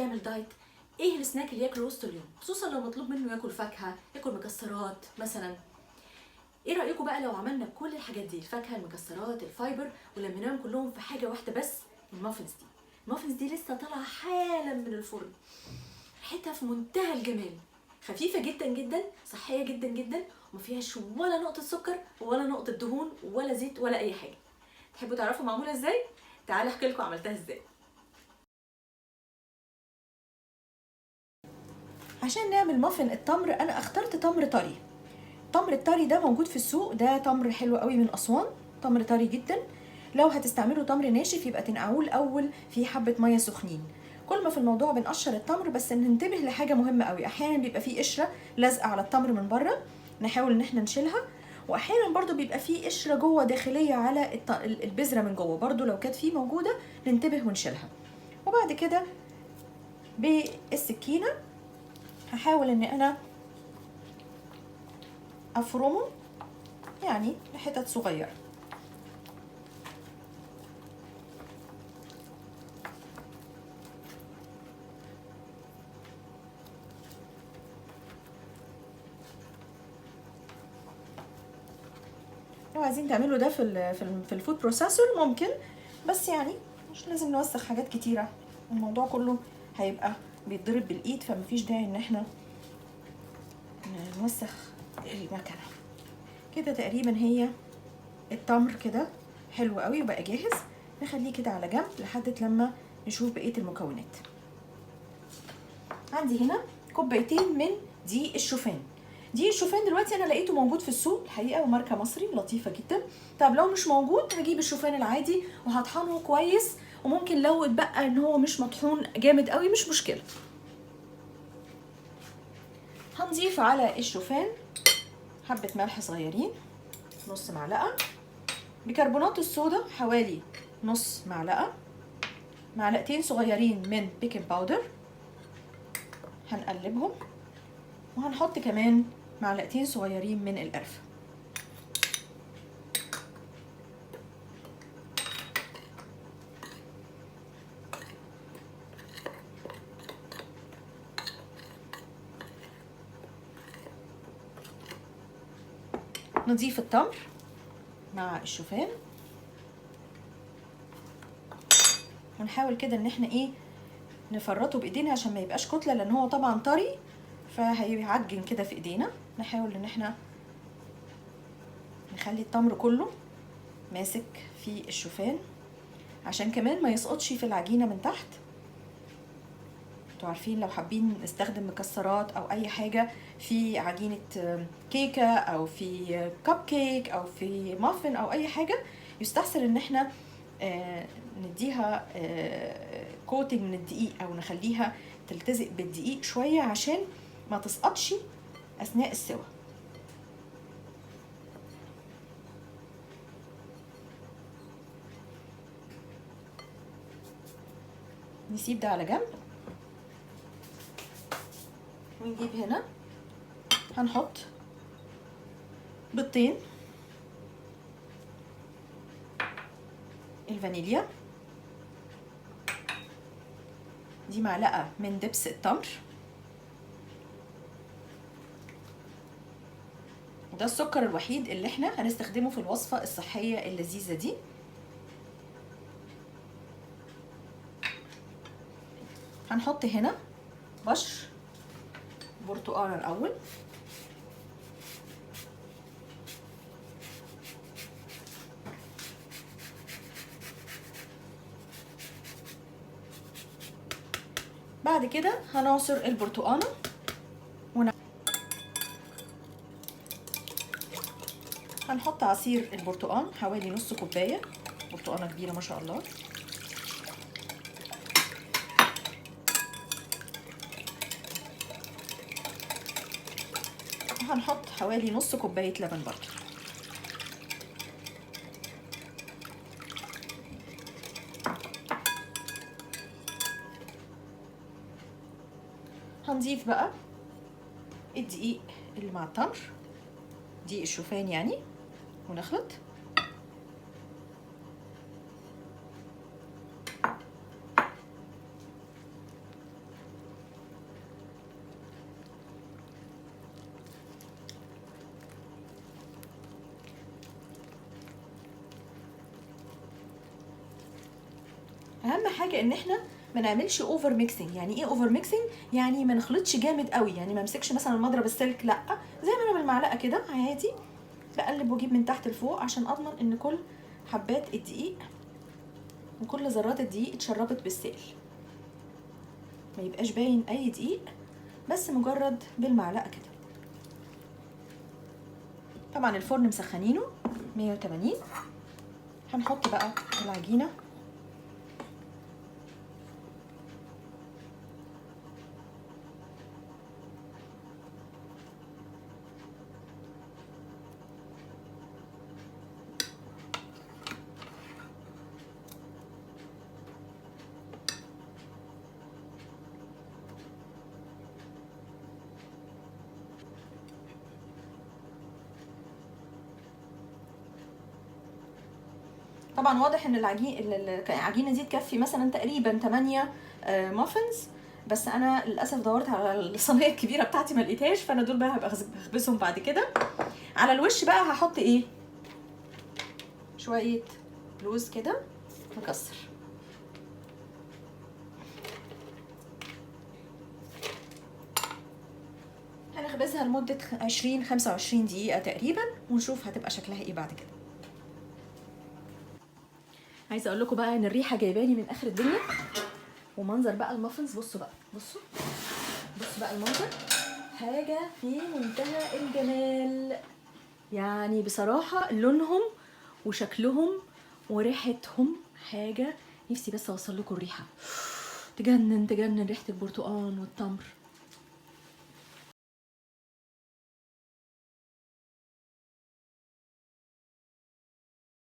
بيعمل دايت ايه السناك اللي ياكله وسط اليوم، خصوصا لو مطلوب منه ياكل فاكهه، ياكل مكسرات مثلا. ايه رايكم بقى لو عملنا كل الحاجات دي، الفاكهه، المكسرات، الفايبر، ولميناهم كلهم في حاجه واحده بس، المافنز دي. المافنز دي لسه طالعه حالا من الفرن، ريحتها في منتهى الجمال، خفيفه جدا جدا، صحيه جدا جدا، وما فيهاش ولا نقطه سكر ولا نقطه دهون ولا زيت ولا اي حاجه. تحبوا تعرفوا معموله ازاي؟ تعالوا احكي لكم عملتها ازاي. عشان نعمل مافن التمر انا اخترت تمر طري. التمر الطري ده موجود في السوق، ده تمر حلو قوي من اسوان، تمر طري جدا. لو هتستعملوا تمر ناشف يبقى تنقعوه الاول في حبه ميه سخنين. كل ما في الموضوع بنقشر التمر، بس ننتبه لحاجه مهمه قوي، احيانا بيبقى فيه قشره لازقه على التمر من بره، نحاول ان احنا نشيلها. واحيانا برضو بيبقى فيه قشره جوه داخليه على البذره من جوه، برضو لو كانت فيه موجوده ننتبه ونشيلها. وبعد كده بالسكينه هحاول ان انا افرمه يعني لحتت صغيره. لو عايزين تعملوا ده في الفود بروسيسور ممكن، بس يعني مش لازم نوسخ حاجات كتيره، الموضوع كله هيبقى بيتضرب بالايد، فمفيش داعي ان احنا نوسخ المكنه. كده تقريبا هي التمر كده حلو قوي وبقى جاهز، نخليه كده على جنب لحد لما نشوف بقيه المكونات. عندي هنا كوبايتين من دقيق الشوفان. دقيق الشوفان دلوقتي انا لقيته موجود في السوق الحقيقه، وماركه مصري لطيفه جدا. طب لو مش موجود هجيب الشوفان العادي وهطحنه كويس، وممكن لو اتبقى ان هو مش مطحون جامد قوي مش مشكله. هنضيف على الشوفان حبه ملح صغيرين، نص معلقه بيكربونات الصودا حوالي نص معلقه، معلقتين صغيرين من بيكنج باودر، هنقلبهم، وهنحط كمان معلقتين صغيرين من القرفة. نضيف التمر مع الشوفان، ونحاول كده ان احنا ايه نفرطه بايدينا عشان ما يبقاش كتله، لان هو طبعا طري فهيعجن كده في ايدينا. نحاول ان احنا نخلي التمر كله ماسك في الشوفان عشان كمان ما يسقطش في العجينه من تحت. انتوا عارفين لو حابين نستخدم مكسرات او اي حاجه في عجينه كيكه او في كب كيك او في مافن او اي حاجه، يستحسن ان احنا نديها كوتنج من الدقيق او نخليها تلتزق بالدقيق شويه عشان ما تسقطش اثناء السوى. نسيب ده على جنب، ونجيب هنا هنحط بيضتين الفانيليا، دي معلقه من دبس التمر، وده السكر الوحيد اللي احنا هنستخدمه في الوصفه الصحيه اللذيذه دي. هنحط هنا بشر برتقال الاول، بعد كده هنعصر البرتقانه هنحط عصير البرتقان حوالي نص كوبايه، برتقانه كبيره ما شاء الله. هنحط حوالي نص كوبايه لبن برضه. هنضيف بقى الدقيق اللي مع التمر، دقيق الشوفان يعني، ونخلط. اهم حاجه ان احنا ما نعملش اوفر ميكسنج. يعني ايه اوفر ميكسنج؟ يعني ما نخلطش جامد قوي، يعني ما امسكش مثلا المضرب السلك، لا، زي ما انا بالمعلقه كده عادي بقلب واجيب من تحت لفوق عشان اضمن ان كل حبات الدقيق وكل ذرات الدقيق اتشربت بالسائل، ما يبقاش باين اي دقيق، بس مجرد بالمعلقه كده. طبعا الفرن مسخنينه 180. هنحط بقى العجينه. طبعا واضح ان العجينه دي تكفي مثلا تقريبا 8 مافنز، بس انا للاسف دورت على الصينيه الكبيره بتاعتي ما لقيتهاش، فانا دول بقى هبقى هخبزهم بعد كده. على الوش بقى هحط ايه؟ شويه لوز كده مكسر. هنخبزها لمده 20-25 دقيقه تقريبا، ونشوف هتبقى شكلها ايه بعد كده. عايزه اقول لكم بقى ان الريحه جايباني من اخر الدنيا، ومنظر بقى المافنز. بصوا بقى، بصوا بقى المنظر، حاجه في منتهى الجمال. يعني بصراحه لونهم وشكلهم وريحتهم حاجه، نفسي بس اوصل لكم الريحه، تجنن ريحه البرتقال والتمر.